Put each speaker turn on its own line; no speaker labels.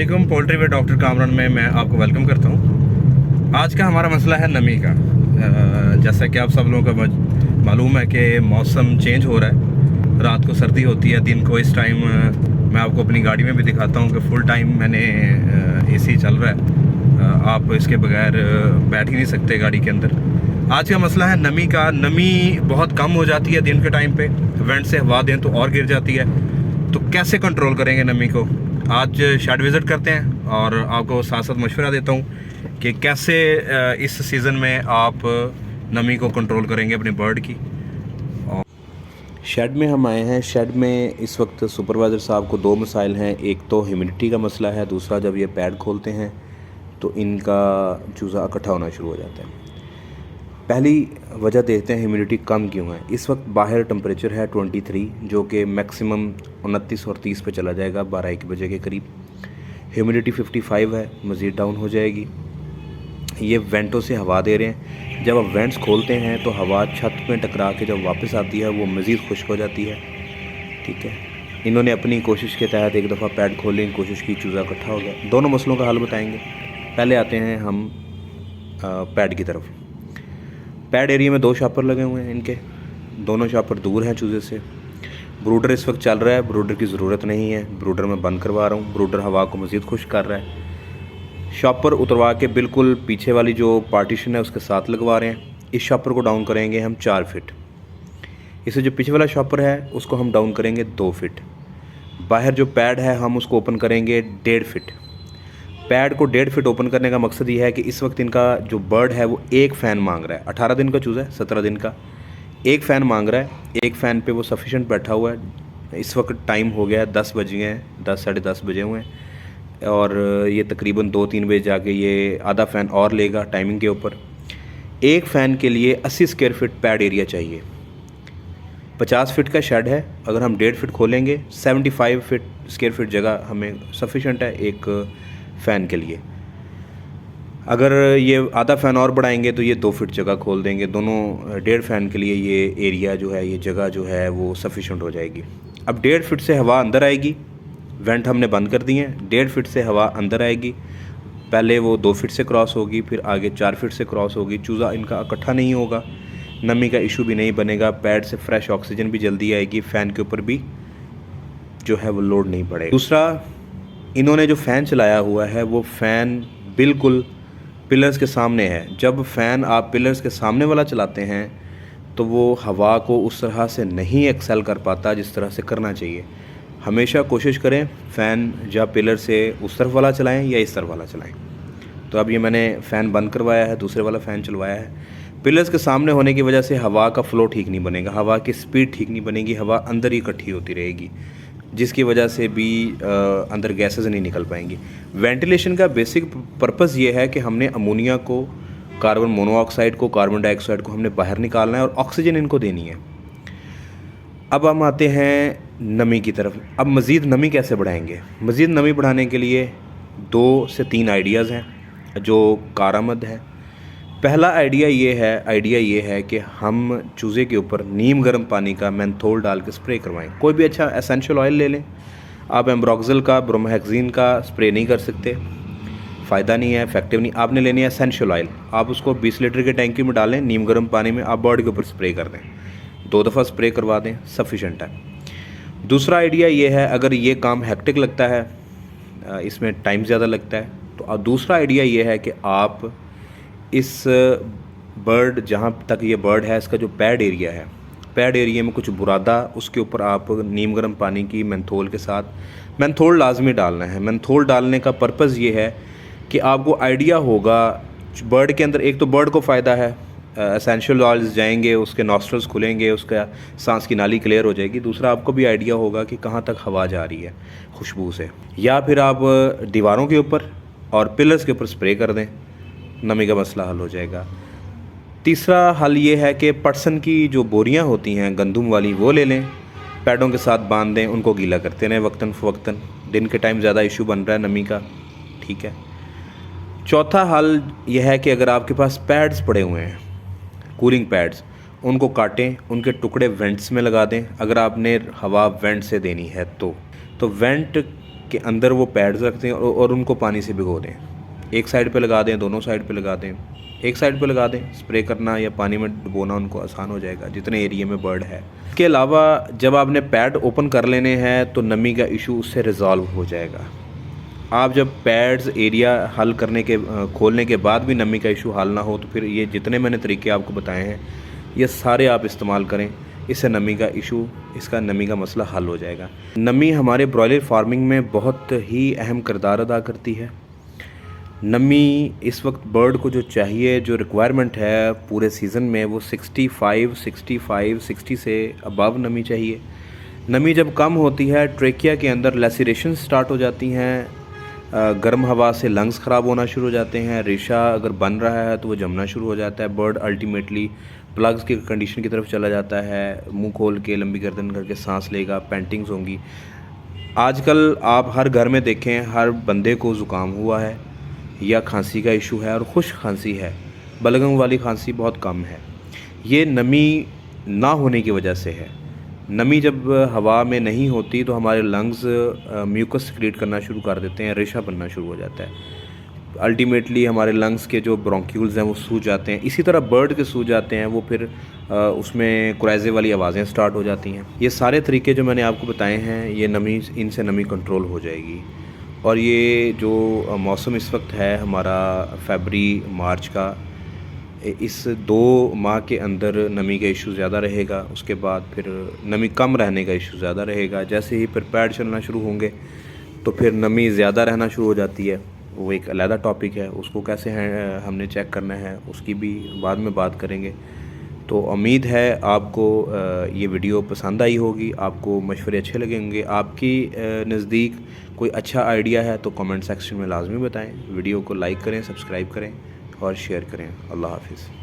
अस्सलामुअलैकुम। पोल्ट्री वे डॉक्टर कामरान में मैं आपको वेलकम करता हूँ। आज का हमारा मसला है नमी का। जैसा कि आप सब लोगों को मालूम है कि मौसम चेंज हो रहा है, रात को सर्दी होती है, दिन को इस टाइम मैं आपको अपनी गाड़ी में भी दिखाता हूँ कि फुल टाइम मैंने एसी चल रहा है। आप इसके बगैर बैठ ही नहीं सकते गाड़ी के अंदर। आज का मसला है नमी का। नमी बहुत कम हो जाती है दिन के टाइम पे, वेंट से हवा दें तो और गिर जाती है। तो कैसे कंट्रोल करेंगे नमी को? आज शेड विज़िट करते हैं और आपको साथ साथ मशवरा देता हूँ कि कैसे इस सीज़न में आप नमी को कंट्रोल करेंगे अपने बर्ड की। और शेड में हम आए हैं। शेड में इस वक्त सुपरवाइज़र साहब को दो मसाइल हैं। एक तो ह्यूमिडिटी का मसला है, दूसरा जब ये पैड खोलते हैं तो इनका चूज़ा इकट्ठा होना शुरू हो जाता है। पहली वजह देखते हैं ह्यूमिडिटी कम क्यों है। इस वक्त बाहर टेम्परेचर है 23, जो कि मैक्सिमम 29 और 30 पे चला जाएगा 12-1 बजे के करीब। ह्यूमिडिटी 55 है, मज़ीद डाउन हो जाएगी। ये वेंटों से हवा दे रहे हैं। जब आप वेंट्स खोलते हैं तो हवा छत में टकरा के जब वापस आती है वो मज़ीद खुश्क हो जाती है। ठीक है, इन्होंने अपनी कोशिश के तहत एक दफ़ा पैड खोलने की कोशिश की, चूज़ा इकट्ठा हो गया। दोनों मसलों का हल बताएँगे। पहले आते हैं हम पैड की तरफ। पैड एरिया में 2 शॉपर लगे हुए हैं इनके, दोनों शॉपर दूर हैं चूज़े से। ब्रूडर इस वक्त चल रहा है, ब्रूडर की ज़रूरत नहीं है, ब्रूडर मैं बंद करवा रहा हूँ। ब्रूडर हवा को मज़ीद खुश कर रहा है। शॉपर उतरवा के बिल्कुल पीछे वाली जो पार्टीशन है उसके साथ लगवा रहे हैं। इस शॉपर को डाउन करेंगे हम 4 फीट। इससे जो पीछे वाला शॉपर है उसको हम डाउन करेंगे 2 फीट। बाहर जो पैड है हम उसको ओपन करेंगे 1.5 फीट। पैड को 1.5 फीट ओपन करने का मकसद ये है कि इस वक्त इनका जो बर्ड है वो एक फ़ैन मांग रहा है। 18 दिन का चूज़ा है, 17 दिन का, एक फ़ैन मांग रहा है। एक फ़ैन पे वो सफिशेंट बैठा हुआ है। इस वक्त टाइम हो गया है 10 बज गए हैं, 10 साढ़े 10 बजे हुए हैं और ये तकरीबन 2-3 बजे जाके ये आधा फ़ैन और लेगा टाइमिंग के ऊपर। एक फ़ैन के लिए 80 स्क्वायर फीट पैड एरिया चाहिए। 50 फीट का शेड है, अगर हम 1.5 फीट खोलेंगे 75 फीट स्क्वायर फीट जगह हमें सफिशेंट है एक फ़ैन के लिए। अगर ये आधा फ़ैन और बढ़ाएंगे तो ये 2 फीट जगह खोल देंगे। दोनों 1.5 फ़ैन के लिए ये एरिया जो है, ये जगह जो है वो सफिशेंट हो जाएगी। अब 1.5 फीट से हवा अंदर आएगी। वेंट हमने बंद कर दिए हैं। 1.5 फीट से हवा अंदर आएगी। पहले वो 2 फीट से क्रॉस होगी, फिर आगे 4 फीट से क्रॉस होगी। चूज़ा इनका इकट्ठा नहीं होगा, नमी का इशू भी नहीं बनेगा। पैड से फ्रेश ऑक्सीजन भी जल्दी आएगी, फ़ैन के ऊपर भी जो है वो लोड नहीं पड़ेगा। दूसरा, इन्होंने जो फ़ैन चलाया हुआ है वो फ़ैन बिल्कुल पिलर्स के सामने है। जब फ़ैन आप पिलर्स के सामने वाला चलाते हैं तो वो हवा को उस तरह से नहीं एक्सेल कर पाता जिस तरह से करना चाहिए। हमेशा कोशिश करें फ़ैन जब पिलर से उस तरफ वाला चलाएं या इस तरफ वाला चलाएं। तो अब ये मैंने फ़ैन बंद करवाया है, दूसरे वाला फ़ैन चलवाया है। पिलर्स के सामने होने की वजह से हवा का फ़्लो ठीक नहीं बनेगा, हवा की स्पीड ठीक नहीं बनेगी, हवा अंदर ही इकट्ठी होती रहेगी, जिसकी वजह से भी अंदर गैसेस नहीं निकल पाएंगी। वेंटिलेशन का बेसिक पर्पस ये है कि हमने अमोनिया को, कार्बन मोनोऑक्साइड को, कार्बन डाइऑक्साइड को हमने बाहर निकालना है और ऑक्सीजन इनको देनी है। अब हम आते हैं नमी की तरफ। अब मज़ीद नमी कैसे बढ़ाएंगे? मज़ीद नमी बढ़ाने के लिए 2 से 3 आइडियाज़ हैं जो कारआमद है। पहला आइडिया ये है कि हम चूज़े के ऊपर नीम गर्म पानी का मेंथोल डाल के स्प्रे करवाएं। कोई भी अच्छा एसेंशियल ऑयल ले लें। आप एम्ब्रोक्सिल का, ब्रोमोहेक्सिन का स्प्रे नहीं कर सकते, फ़ायदा नहीं है, इफेक्टिव नहीं। आपने लेनी है एसेंशियल ऑयल। आप उसको 20 लीटर के टैंकी में डालें, नीम गर्म पानी में आप बर्ड के ऊपर स्प्रे कर दें। 2 दफ़ा स्प्रे करवा दें, सफिशेंट है। दूसरा आइडिया ये है, अगर ये काम हेक्टिक लगता है, इसमें टाइम ज़्यादा लगता है, तो दूसरा आइडिया ये है कि आप इस बर्ड, जहाँ तक ये बर्ड है, इसका जो पैड एरिया है, पैड एरिया में कुछ बुरादा, उसके ऊपर आप नीम गर्म पानी की मेंथोल के साथ, मेंथोल लाजमी डालना है। मेंथोल डालने का पर्पज़ ये है कि आपको आइडिया होगा बर्ड के अंदर, एक तो बर्ड को फ़ायदा है, एसेंशियल ऑयल्स जाएंगे, उसके नॉस्ट्रल्स खुलेंगे, उसका सांस की नाली क्लियर हो जाएगी। दूसरा, आपको भी आइडिया होगा कि कहाँ तक हवा जा रही है खुशबू से। या फिर आप दीवारों के ऊपर और पिलर्स के ऊपर स्प्रे कर दें, नमी का मसला हल हो जाएगा। तीसरा हल ये है कि पटसन की जो बोरियां होती हैं गंदम वाली, वो ले लें, पैडों के साथ बांध दें, उनको गीला करते रहें वक्तन फ़वक्तन। दिन के टाइम ज़्यादा इशू बन रहा है नमी का, ठीक है। चौथा हल यह है कि अगर आपके पास पैड्स पड़े हुए हैं, कूलिंग पैड्स, उनको काटें, उनके टुकड़े वेंट्स में लगा दें। अगर आपने हवा वेंट से देनी है तो वेंट के अंदर वो पैड्स रख दें और उनको पानी से भिगो दें। एक साइड पे लगा दें, दोनों साइड पे लगा दें, एक साइड पे लगा दें। स्प्रे करना या पानी में डुबोना उनको आसान हो जाएगा जितने एरिया में बर्ड है। इसके अलावा जब आपने पैड ओपन कर लेने हैं तो नमी का इशू उससे रिज़ॉल्व हो जाएगा। आप जब पैड्स एरिया हल करने के खोलने के बाद भी नमी का इशू हल ना हो तो फिर ये जितने मैंने तरीके आपको बताए हैं ये सारे आप इस्तेमाल करें। इससे नमी का इशू, इसका नमी का मसला हल हो जाएगा। नमी हमारे ब्रॉयलर फार्मिंग में बहुत ही अहम किरदार अदा करती है। नमी इस वक्त बर्ड को जो चाहिए, जो रिक्वायरमेंट है पूरे सीज़न में, वो 60 से अबव नमी चाहिए। नमी जब कम होती है ट्रेकिया के अंदर लैसिरेशन स्टार्ट हो जाती हैं, गर्म हवा से लंग्स ख़राब होना शुरू हो जाते हैं, रेशा अगर बन रहा है तो वो जमना शुरू हो जाता है। बर्ड अल्टीमेटली प्लग्स की कंडीशन की तरफ चला जाता है, मुंह खोल के लंबी गर्दन करके सांस लेगा, पेंटिंग्स होंगी। आजकल आप हर घर में देखें, हर बंदे को ज़ुकाम हुआ है या खांसी का इशू है और खुश्क खांसी है, बलगम वाली खांसी बहुत कम है। ये नमी ना होने की वजह से है। नमी जब हवा में नहीं होती तो हमारे लंग्स म्यूकस सिक्रीट करना शुरू कर देते हैं, रेशा बनना शुरू हो जाता है। अल्टीमेटली हमारे लंग्स के जो ब्रोंक्यूल्स हैं वो सूज जाते हैं। इसी तरह बर्ड के सूज जाते हैं, वो फिर उसमें कुराइज़े वाली आवाज़ें स्टार्ट हो जाती हैं। ये सारे तरीके जो मैंने आपको बताए हैं, ये नमी, इनसे नमी कंट्रोल हो जाएगी। और ये जो मौसम इस वक्त है हमारा फरवरी मार्च का, इस 2 माह के अंदर नमी का इशू ज़्यादा रहेगा। उसके बाद फिर नमी कम रहने का इशू ज़्यादा रहेगा। जैसे ही फिर पैड चलना शुरू होंगे तो फिर नमी ज़्यादा रहना शुरू हो जाती है। वो एक अलग टॉपिक है, उसको कैसे हमने चेक करना है उसकी भी बाद में बात करेंगे। तो उम्मीद है आपको ये वीडियो पसंद आई होगी, आपको मशवरे अच्छे लगे होंगे। आपकी नज़दीक कोई अच्छा आइडिया है तो कमेंट सेक्शन में लाजमी बताएं। वीडियो को लाइक करें, सब्सक्राइब करें और शेयर करें। अल्लाह हाफिज़।